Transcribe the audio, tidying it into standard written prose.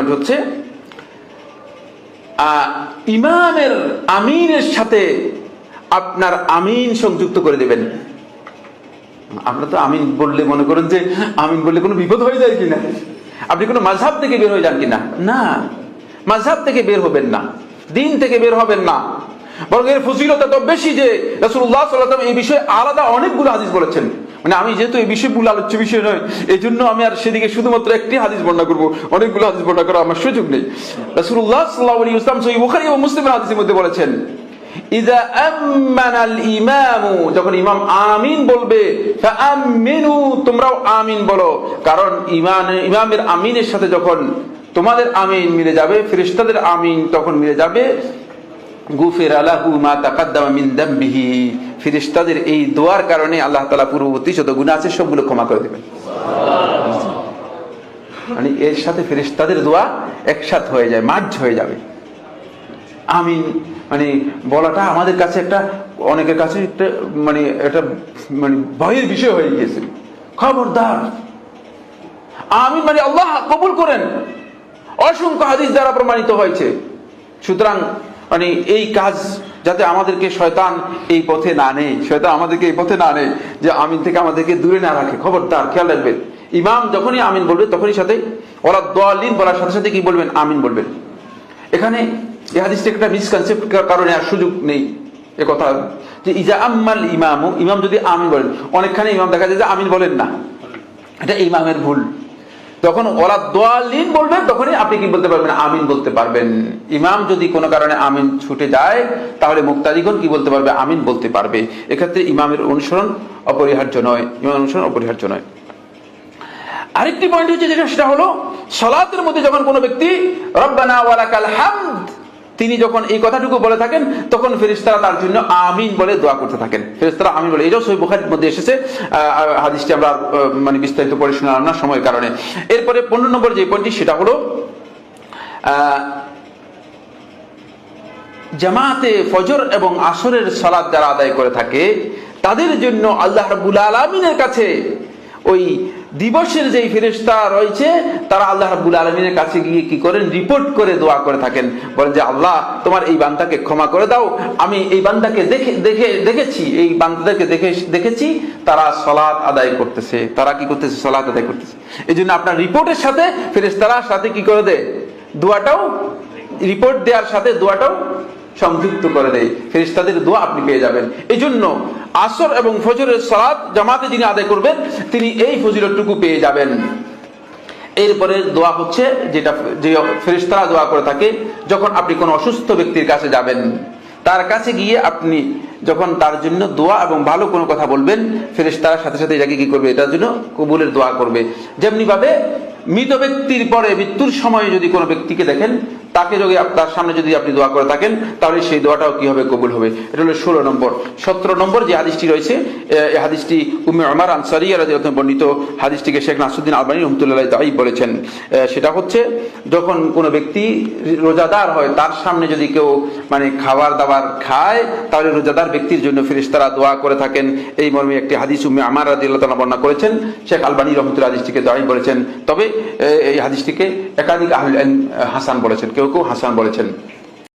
Point হচ্ছে ইমামের আমিনের সাথে আপনার আমিন সংযুক্ত করে দেবেন। আমরা তো আমিন বললে মনে করেন যে আমিন বললে কোনো বিপদ হয়ে যায় কিনা, আপনি কোনো মাযহাব থেকে বের হয়ে যান কিনা। না, মাযহাব থেকে বের হবেন না, দিন থেকে বের হবেন না, বরং এর ফজিলত এত বেশি যে রাসূলুল্লাহ সাল্লাল্লাহু আলাইহি ওয়াসাল্লাম এই বিষয়ে আলাদা অনেকগুলো হাদিস বলেছেন। মানে আমি যেহেতু এই বিষয়গুলো আলোচ্য বিষয় নয়, এই জন্য আমি আর সেদিকে শুধুমাত্র একটি হাদিস বর্ণনা করবো, অনেকগুলো হাদিস বর্ণনা করার আমার সুযোগ নেই। রাসূলুল্লাহ সাল্লাল্লাহু আলাইহি ওয়াসাল্লাম সহিহ বুখারী এবং মুসলিমের হাদিসের মধ্যে বলেছেন, ইযা আমানাল ইমামু, যখন ইমাম আমিন বলবে, ফাআমিনু, তোমরাও আমিন বলো। কারণ ইমামের আমিনের সাথে যখন তোমাদের আমিন মিলে যাবে, ফেরেশতাদের আমিন তখন মিলে যাবে, গুফিরা লাহু মা তাকাদ্দামা মিন যামবিহি, ফেরেশতাদের এই দোয়ার কারণে আল্লাহ তাআলা পূর্ববর্তী যত গুনাহ আছে সবগুলো ক্ষমা করে দেবেন। মানে এর সাথে ফেরেশতাদের দোয়া একসাথে হয়ে যায়, মার্জ হয়ে যাবে। আমিন মানে বলাটা আমাদের কাছে একটা, অনেকের কাছে একটা মানে এটা মানে ভয়ের বিষয় হয়ে গিয়েছে। খবরদার, আমিন মানে আল্লাহ কবুল করেন, অসংখ্য হাদিস দ্বারা প্রমাণিত হয়েছে। সুতরাং মানে এই কাজ যাতে আমাদেরকে শয়তান এই পথে না নেয়, শয়তান আমাদেরকে এই পথে না নেয় যে আমিন থেকে আমাদেরকে দূরে না রাখে, খবরদার খেয়াল রাখবেন। ইমাম যখনই আমিন বলবে তখনই সাথে ওরা দাল্লিন বলার সাথে সাথে কি বলবেন? আমিন বলবেন। এখানে এই হাদিসটা একটা মিসকনসেপ্ট কারণে আর সুযোগ নেই এ কথা যে ইজা আম্মাল ইমামু, ইমাম যদি আমিন বলেন, অনেকখানে ইমাম দেখা যায় যে আমিন বলেন না, এটা ইমামের ভুল। তখন ওরা দাল্লিন বলবেন তখনই আপনি কি বলতে পারবেন? আমিন বলতে পারবেন। ইমাম যদি কোনো কারণে আমিন ছুটে যায় তাহলে মুক্তাদিগণ কি বলতে পারবে? আমিন বলতে পারবে। এক্ষেত্রে ইমামের অনুসরণ অপরিহার্য নয়, ইমামের অনুসরণ অপরিহার্য নয়। আরেকটি পয়েন্ট হচ্ছে যেটা, সেটা হলো সালাতের মধ্যে যখন কোনো ব্যক্তি রব্বানা ওয়া লাকাল হামদ, তিনি যখন এই কথাটুকু বলে থাকেন তখন ফেরেশতারা তার জন্য আমিন বলে দোয়া করতে থাকেন। ফেরেশতারা আমিন বলে, এটাও সহিহ বুখারীর মধ্যে এসেছে। হাদিসটি আমরা মানে বিস্তারিত পড়ে শোনালাম না সময়ের কারণে। এরপরে 15 নম্বর যে পয়েন্টটি, সেটা হলো জামাতে ফজর এবং আসরের সালাত যারা আদায় করে থাকে তাদের জন্য আল্লাহ রাব্বুল আলামিনের কাছে ওই দিবসের যেই ফেরেশতা রয়েছে তারা আল্লাহ রাব্বুল আলামিনের কাছে গিয়ে কি করেন? রিপোর্ট করে দোয়া করে থাকেন। বলেন যে আল্লাহ তোমার এই বান্দাকে ক্ষমা করে দাও, আমি এই বান্দাকে দেখেছি, এই বান্দাদেরকে দেখেছি তারা সালাত আদায় করতেছে, তারা কি করতেছে? সালাত আদায় করতেছে। এই জন্য আপনার রিপোর্টের সাথে ফেরেশতারা সাথে কি করে দেয়? দোয়াটাও, রিপোর্ট দেওয়ার সাথে দোয়াটাও সংযুক্ত করে দেয়, ফেরেশতাদের দোয়া আপনি পেয়ে যাবেন। এই জন্য আসর এবং ফজরের সালাত জামাতে যিনি আদায় করবেন তিনি এই ফজিলতটুকু পেয়ে যাবেন। এরপরে দোয়া হচ্ছে যেটা যে ফেরেশতারা দোয়া করে থাকে, যখন আপনি কোনো অসুস্থ ব্যক্তির কাছে যাবেন, তার কাছে গিয়ে আপনি যখন তার জন্য দোয়া এবং ভালো কোনো কথা বলবেন, ফেরেশতারা সাথে সাথে এটাকে কি করবে? এটার জন্য কবুলের দোয়া করবে। যেমনি ভাবে মৃত ব্যক্তির পরে মৃত্যুর সময় যদি কোনো ব্যক্তিকে দেখেন, তাকে যদি তার সামনে যদি আপনি দোয়া করে থাকেন তাহলে সেই দোয়াটাও কি হবে? কবুল হবে। এটা হলো 16 নম্বর। 17 নম্বর যে হাদিসটি রয়েছে, এই হাদিসটি উম্মে উমার আনসারিয়া রাদিয়াল্লাহু আনহা বর্ণিত হাদিসটিকে শেখ নাসরুদ্দিন আলবানী রাহমাতুল্লাহি আলাইহি দাঈফ বলেছেন। সেটা হচ্ছে যখন কোনো ব্যক্তি রোজাদার হয় তার সামনে যদি কেউ মানে খাবার দাবার খায় তাহলে রোজাদার ব্যক্তির জন্য ফেরেশতারা দোয়া করে থাকেন। এই মর্মে একটি হাদিস উম্মে উমার রাদিয়াল্লাহু তাআলা বর্ণনা করেছেন। শেখ আলবানী রাহমাতুল্লাহি হাদিসটিকে দাঈফ বলেছেন, তবে এই হাদিসটিকে একাধিক আহলে ইলম হাসান বলেছেন, কেউ কেউ হাসান বলেছেন।